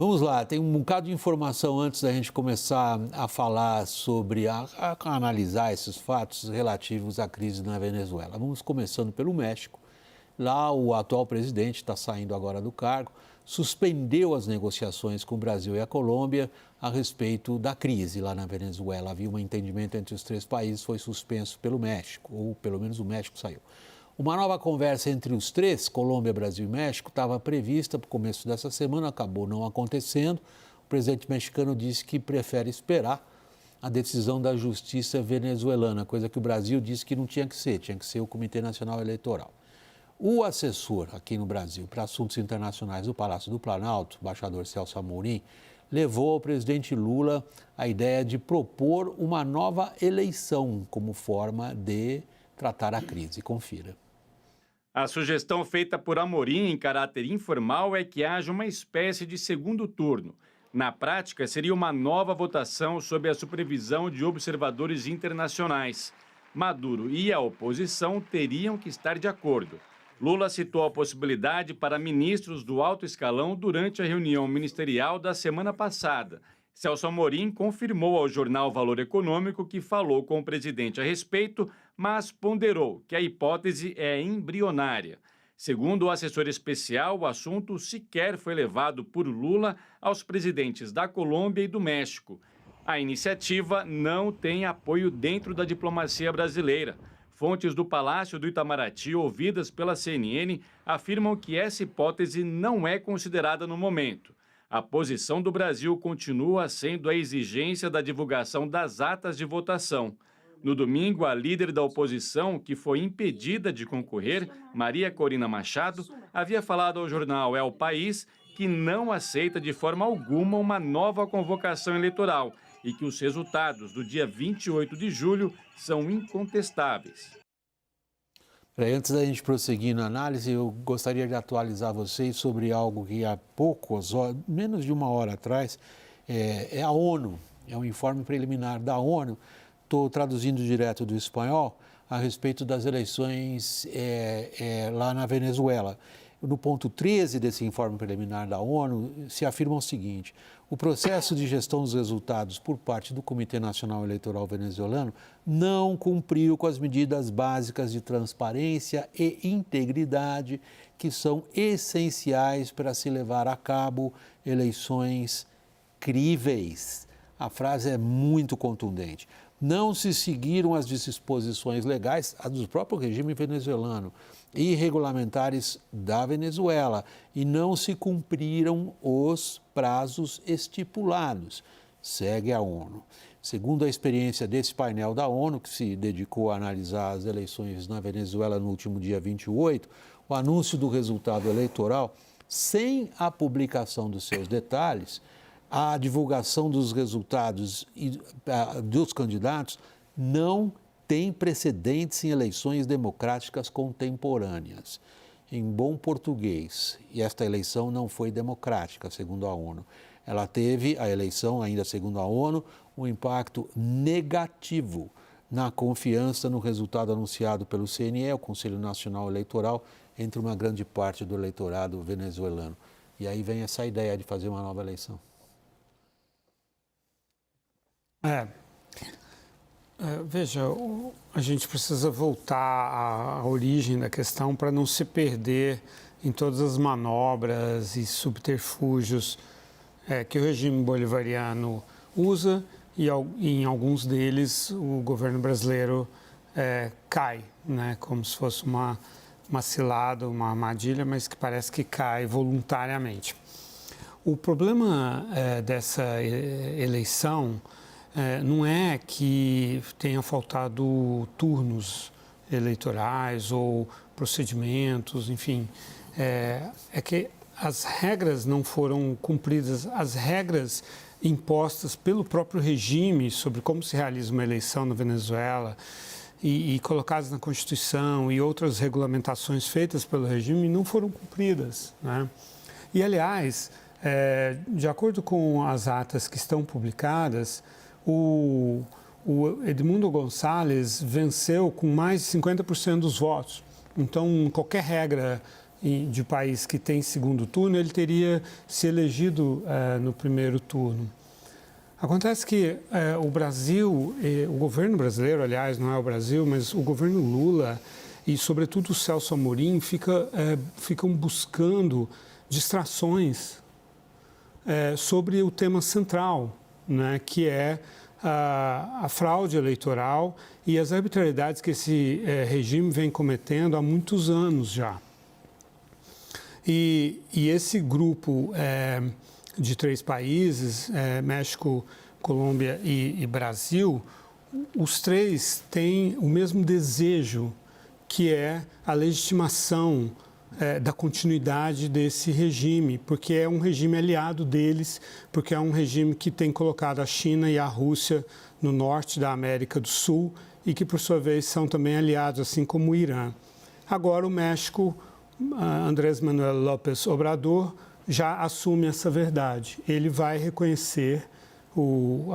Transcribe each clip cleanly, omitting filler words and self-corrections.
Vamos lá, tem um bocado de informação antes da gente começar a falar sobre, a analisar esses fatos relativos à crise na Venezuela. Vamos começando pelo México. Lá, o atual presidente está saindo agora do cargo, suspendeu as negociações com o Brasil e a Colômbia a respeito da crise lá na Venezuela. Havia um entendimento entre os três países, foi suspenso pelo México, ou pelo menos o México saiu. Uma nova conversa entre os três, Colômbia, Brasil e México, estava prevista para o começo dessa semana, acabou não acontecendo. O presidente mexicano disse que prefere esperar a decisão da justiça venezuelana, coisa que o Brasil disse que não tinha que ser o Comitê Nacional Eleitoral. O assessor aqui no Brasil para assuntos internacionais do Palácio do Planalto, o embaixador Celso Amorim, levou ao presidente Lula a ideia de propor uma nova eleição como forma de tratar a crise. Confira. A sugestão feita por Amorim em caráter informal é que haja uma espécie de segundo turno. Na prática, seria uma nova votação sob a supervisão de observadores internacionais. Maduro e a oposição teriam que estar de acordo. Lula citou a possibilidade para ministros do alto escalão durante a reunião ministerial da semana passada. Celso Amorim confirmou ao jornal Valor Econômico que falou com o presidente a respeito, mas ponderou que a hipótese é embrionária. Segundo o assessor especial, o assunto sequer foi levado por Lula aos presidentes da Colômbia e do México. A iniciativa não tem apoio dentro da diplomacia brasileira. Fontes do Palácio do Itamaraty, ouvidas pela CNN, afirmam que essa hipótese não é considerada no momento. A posição do Brasil continua sendo a exigência da divulgação das atas de votação. No domingo, a líder da oposição, que foi impedida de concorrer, Maria Corina Machado, havia falado ao jornal El País que não aceita de forma alguma uma nova convocação eleitoral e que os resultados do dia 28 de julho são incontestáveis. Antes da gente prosseguir na análise, eu gostaria de atualizar vocês sobre algo que há poucas horas, menos de uma hora atrás, é a ONU, é um informe preliminar da ONU, estou traduzindo direto do espanhol, a respeito das eleições lá na Venezuela. No ponto 13 desse informe preliminar da ONU, se afirma o seguinte: o processo de gestão dos resultados por parte do Comitê Nacional Eleitoral venezuelano não cumpriu com as medidas básicas de transparência e integridade que são essenciais para se levar a cabo eleições críveis. A frase é muito contundente. Não se seguiram as disposições legais, as do próprio regime venezuelano e regulamentares da Venezuela, e não se cumpriram os prazos estipulados, segue a ONU. Segundo a experiência desse painel da ONU, que se dedicou a analisar as eleições na Venezuela no último dia 28, o anúncio do resultado eleitoral, sem a publicação dos seus detalhes, a divulgação dos resultados dos candidatos não tem precedentes em eleições democráticas contemporâneas. Em bom português, e esta eleição não foi democrática, segundo a ONU. Ela teve, a eleição, ainda segundo a ONU, um impacto negativo na confiança no resultado anunciado pelo CNE, o Conselho Nacional Eleitoral, entre uma grande parte do eleitorado venezuelano. E aí vem essa ideia de fazer uma nova eleição. Veja, a gente precisa voltar à origem da questão para não se perder em todas as manobras e subterfúgios que o regime bolivariano usa, e em alguns deles o governo brasileiro cai, né, como se fosse uma cilada, uma armadilha, mas que parece que cai voluntariamente. O problema dessa eleição não é que tenha faltado turnos eleitorais ou procedimentos, enfim, é que as regras não foram cumpridas, as regras impostas pelo próprio regime sobre como se realiza uma eleição na Venezuela e colocadas na Constituição e outras regulamentações feitas pelo regime não foram cumpridas, né? E, aliás, de acordo com as atas que estão publicadas, o Edmundo Gonçalves venceu com mais de 50% dos votos. Então, qualquer regra de país que tem segundo turno, ele teria se elegido no primeiro turno. Acontece que o Brasil, o governo brasileiro, aliás, não é o Brasil, mas o governo Lula e, sobretudo, o Celso Amorim ficam buscando distrações sobre o tema central, né, que é a fraude eleitoral e as arbitrariedades que esse regime vem cometendo há muitos anos já. E esse grupo de 3 países, México, Colômbia e Brasil, os 3 têm o mesmo desejo, que é a legitimação da continuidade desse regime, porque é um regime aliado deles, porque é um regime que tem colocado a China e a Rússia no norte da América do Sul e que, por sua vez, são também aliados, assim como o Irã. Agora, o México, Andrés Manuel López Obrador, já assume essa verdade. Ele vai reconhecer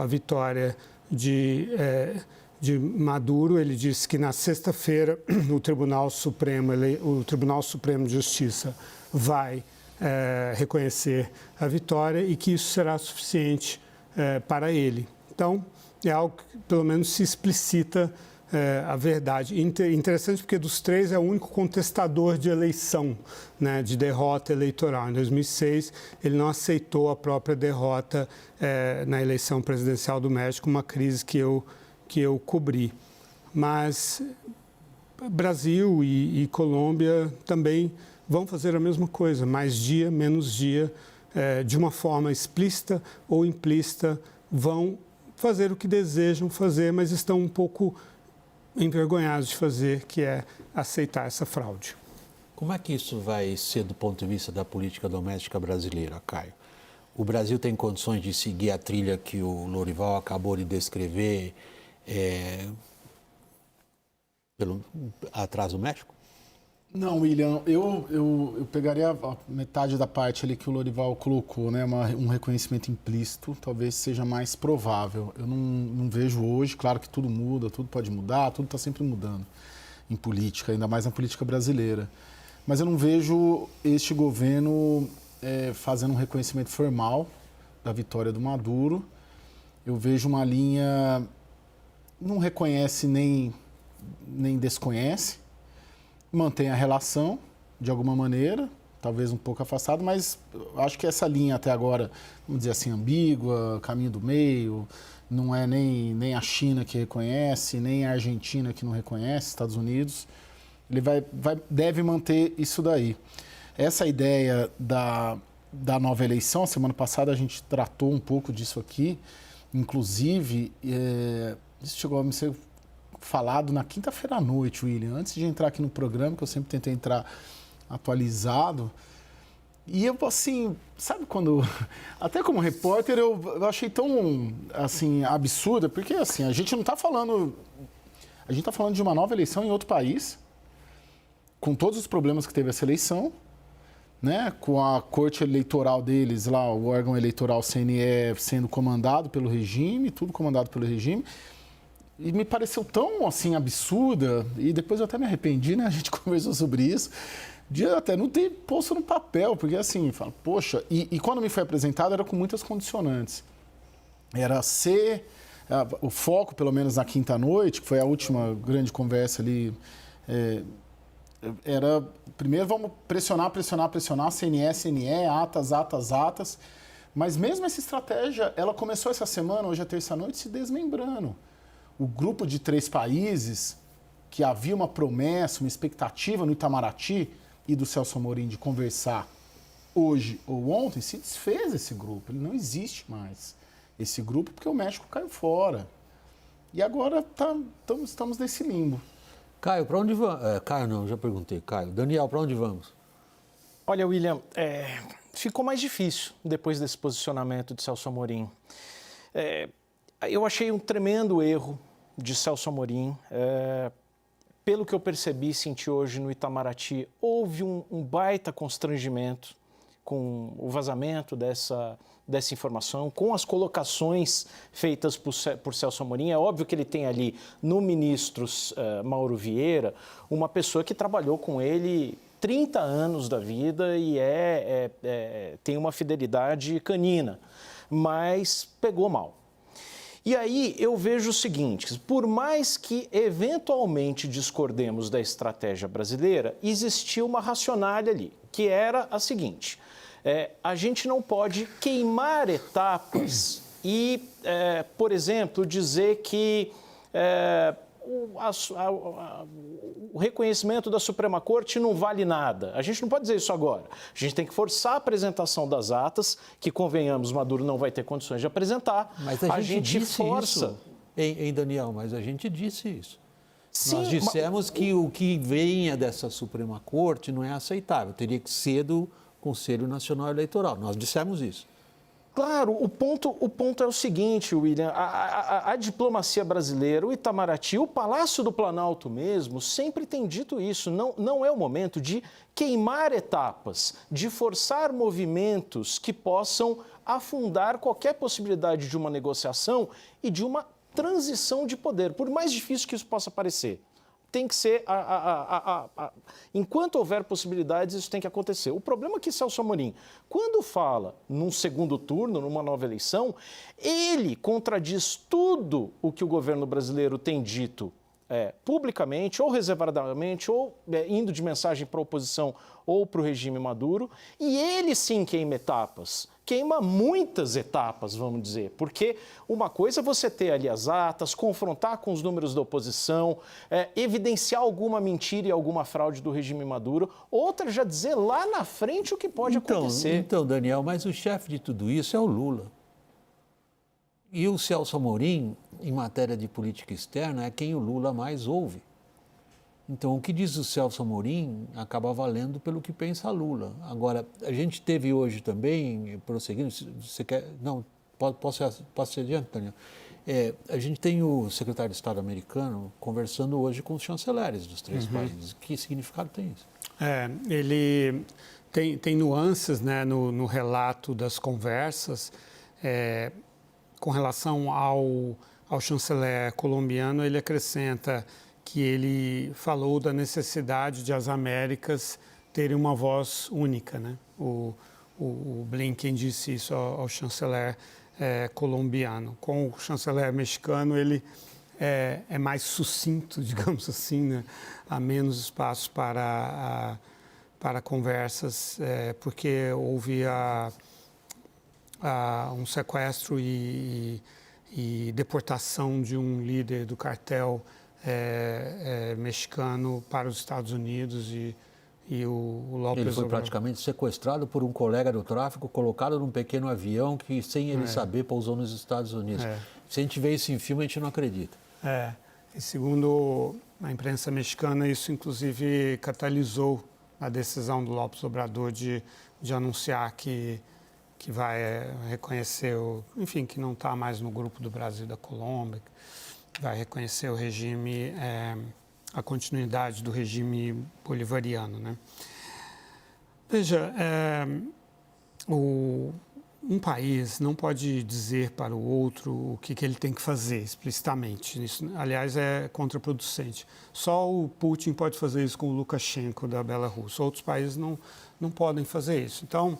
a vitória de Maduro. Ele disse que na sexta-feira o Tribunal Supremo de Justiça vai reconhecer a vitória e que isso será suficiente para ele. Então, é algo que pelo menos se explicita a verdade. Interessante porque dos 3 é o único contestador de eleição, né, de derrota eleitoral. Em 2006, ele não aceitou a própria derrota na eleição presidencial do México, uma crise que eu cobri. Mas Brasil e Colômbia também vão fazer a mesma coisa, mais dia, menos dia, de uma forma explícita ou implícita, vão fazer o que desejam fazer, mas estão um pouco envergonhados de fazer, que é aceitar essa fraude. Como é que isso vai ser do ponto de vista da política doméstica brasileira, Caio? O Brasil tem condições de seguir a trilha que o Lorival acabou de descrever atrás do México? Não, William, eu pegaria a metade da parte ali que o Lorival colocou, né? Um reconhecimento implícito, talvez seja mais provável. Eu não vejo hoje, claro que tudo muda, tudo pode mudar, tudo está sempre mudando em política, ainda mais na política brasileira. Mas eu não vejo este governo fazendo um reconhecimento formal da vitória do Maduro. Eu vejo uma linha, não reconhece nem desconhece, mantém a relação, de alguma maneira, talvez um pouco afastado, mas acho que essa linha até agora, vamos dizer assim, ambígua, caminho do meio, não é nem a China que reconhece, nem a Argentina que não reconhece, Estados Unidos, ele deve manter isso daí. Essa ideia da nova eleição, a semana passada a gente tratou um pouco disso aqui, inclusive, isso chegou a me ser falado na quinta-feira à noite, William, antes de entrar aqui no programa, que eu sempre tento entrar atualizado. E eu, assim, sabe quando... Até como repórter, eu achei tão, assim, absurda, porque, assim, a gente não está falando... A gente está falando de uma nova eleição em outro país, com todos os problemas que teve essa eleição, né? Com a corte eleitoral deles lá, o órgão eleitoral CNE sendo comandado pelo regime, tudo comandado pelo regime. E me pareceu tão, assim, absurda, e depois eu até me arrependi, né? A gente conversou sobre isso, de até não ter posto no papel, porque assim, fala, poxa, e quando me foi apresentado era com muitas condicionantes. Era o foco, pelo menos na quinta-noite, que foi a última grande conversa ali, era, primeiro vamos pressionar, CNE, atas, mas mesmo essa estratégia, ela começou essa semana, hoje é terça-noite, se desmembrando. O grupo de 3 países, que havia uma promessa, uma expectativa no Itamaraty e do Celso Amorim de conversar hoje ou ontem, se desfez esse grupo. Ele não existe mais, esse grupo, porque o México caiu fora. E agora estamos nesse limbo. Caio, para onde vamos? Caio não, já perguntei. Caio. Daniel, para onde vamos? Olha, William, ficou mais difícil depois desse posicionamento de Celso Amorim. Eu achei um tremendo erro de Celso Amorim. Pelo que eu percebi, senti hoje no Itamaraty, houve um baita constrangimento com o vazamento dessa informação, com as colocações feitas por Celso Amorim. É óbvio que ele tem ali no ministro Mauro Vieira uma pessoa que trabalhou com ele 30 anos da vida e tem uma fidelidade canina, mas pegou mal. E aí eu vejo o seguinte, por mais que eventualmente discordemos da estratégia brasileira, existia uma racionalha ali, que era a seguinte, a gente não pode queimar etapas e, por exemplo, dizer que o reconhecimento da Suprema Corte não vale nada. A gente não pode dizer isso agora. A gente tem que forçar a apresentação das atas, que, convenhamos, Maduro não vai ter condições de apresentar. Mas a gente disse força. Isso, Daniel, mas a gente disse isso. Sim, nós dissemos que o que venha dessa Suprema Corte não é aceitável. Teria que ser do Conselho Nacional Eleitoral. Nós dissemos isso. Claro, o ponto é o seguinte, William, a diplomacia brasileira, o Itamaraty, o Palácio do Planalto mesmo, sempre tem dito isso, não é o momento de queimar etapas, de forçar movimentos que possam afundar qualquer possibilidade de uma negociação e de uma transição de poder, por mais difícil que isso possa parecer. Tem que ser, enquanto houver possibilidades, isso tem que acontecer. O problema é que Celso Amorim, quando fala num segundo turno, numa nova eleição, ele contradiz tudo o que o governo brasileiro tem dito publicamente, ou reservadamente, ou indo de mensagem para a oposição ou para o regime Maduro, e ele sim queima etapas. Queima muitas etapas, vamos dizer, porque uma coisa é você ter ali as atas, confrontar com os números da oposição, evidenciar alguma mentira e alguma fraude do regime Maduro, outra já dizer lá na frente o que pode acontecer. Então, Daniel, mas o chefe de tudo isso é o Lula. E o Celso Amorim, em matéria de política externa, é quem o Lula mais ouve. Então, o que diz o Celso Amorim acaba valendo pelo que pensa Lula. Agora, a gente teve hoje também, prosseguindo, você quer... Não, posso ir adiante, Daniel? A gente tem o secretário de Estado americano conversando hoje com os chanceleres dos três países. Que significado tem isso? Ele tem nuances, né, no relato das conversas. Com relação ao chanceler colombiano, ele acrescenta que ele falou da necessidade de as Américas terem uma voz única, né? O Blinken disse isso ao chanceler colombiano. Com o chanceler mexicano, ele é mais sucinto, digamos assim, né? Há menos espaço para conversas, porque houve um sequestro e deportação de um líder do cartel mexicano para os Estados Unidos e o López Ele foi praticamente sequestrado por um colega do tráfico, colocado num pequeno avião que, sem ele saber, pousou nos Estados Unidos. Se a gente vê isso em filme, a gente não acredita. E segundo a imprensa mexicana, isso inclusive catalisou a decisão do López Obrador de anunciar que vai reconhecer, enfim, que não está mais no grupo do Brasil e da Colômbia, vai reconhecer o regime, a continuidade do regime bolivariano, né? Veja, um país não pode dizer para o outro o que ele tem que fazer explicitamente. Isso, aliás, é contraproducente. Só o Putin pode fazer isso com o Lukashenko da Belarus. Outros países não podem fazer isso. Então,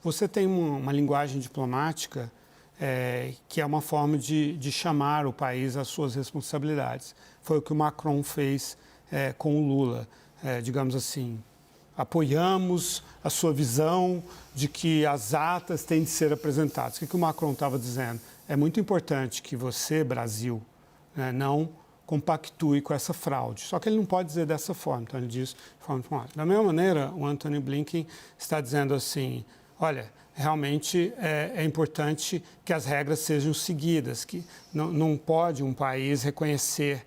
você tem uma linguagem diplomática que é uma forma de chamar o país às suas responsabilidades. Foi o que o Macron fez com o Lula. Digamos assim, apoiamos a sua visão de que as atas têm de ser apresentadas. O que o Macron estava dizendo? É muito importante que você, Brasil, não compactue com essa fraude. Só que ele não pode dizer dessa forma, então ele diz de forma diplomática. Da mesma maneira, o Antony Blinken está dizendo assim, olha, realmente é importante que as regras sejam seguidas, que não pode um país reconhecer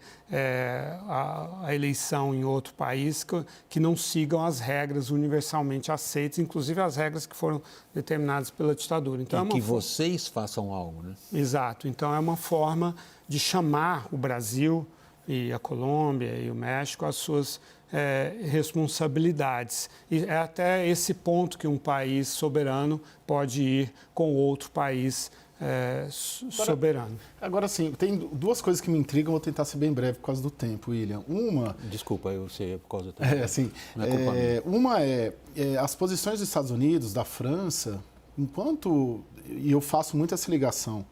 a eleição em outro país que não sigam as regras universalmente aceitas, inclusive as regras que foram determinadas pela ditadura. Então, que vocês façam algo, né? Exato. Então, é uma forma de chamar o Brasil e a Colômbia e o México às suas responsabilidades. E é até esse ponto que um país soberano pode ir com outro país soberano. Agora, sim, tem duas coisas que me intrigam, vou tentar ser bem breve por causa do tempo, William. Uma... Desculpa, eu sei, por causa do tempo. Não é culpa minha. Uma as posições dos Estados Unidos, da França, enquanto, e eu faço muito essa ligação,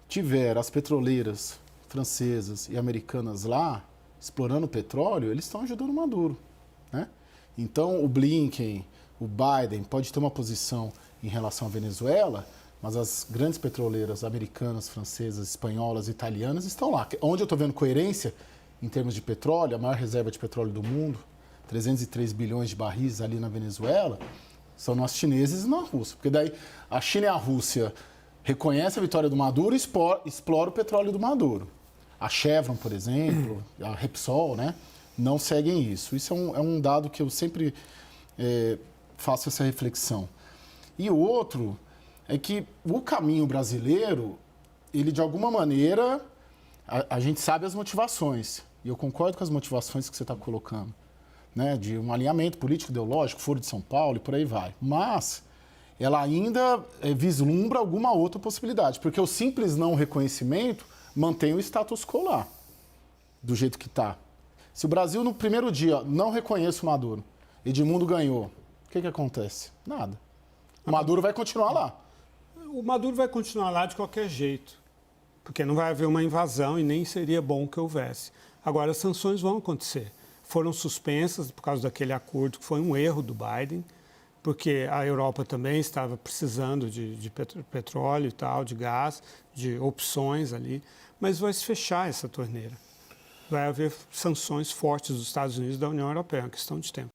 tiver as petroleiras francesas e americanas lá, explorando o petróleo, eles estão ajudando o Maduro, né? Então, o Blinken, o Biden pode ter uma posição em relação à Venezuela, mas as grandes petroleiras americanas, francesas, espanholas, italianas estão lá. Onde eu estou vendo coerência em termos de petróleo, a maior reserva de petróleo do mundo, 303 bilhões de barris ali na Venezuela, são nos chineses e na Rússia. Porque daí a China e a Rússia reconhecem a vitória do Maduro e exploram o petróleo do Maduro. A Chevron, por exemplo, a Repsol, né, não seguem isso. Isso é um dado que eu sempre faço essa reflexão. E o outro é que o caminho brasileiro, ele de alguma maneira, a gente sabe as motivações, e eu concordo com as motivações que você está colocando, né, de um alinhamento político, ideológico, Foro de São Paulo e por aí vai. Mas ela ainda vislumbra alguma outra possibilidade, porque o simples não reconhecimento mantém o status quo lá, do jeito que está. Se o Brasil, no primeiro dia, não reconhece o Maduro, Edmundo ganhou, o que acontece? Nada. O Maduro vai continuar lá. O Maduro vai continuar lá de qualquer jeito, porque não vai haver uma invasão e nem seria bom que houvesse. Agora, as sanções vão acontecer. Foram suspensas por causa daquele acordo que foi um erro do Biden, porque a Europa também estava precisando de petróleo e tal, de gás, de opções ali, mas vai se fechar essa torneira. Vai haver sanções fortes dos Estados Unidos e da União Europeia, é uma questão de tempo.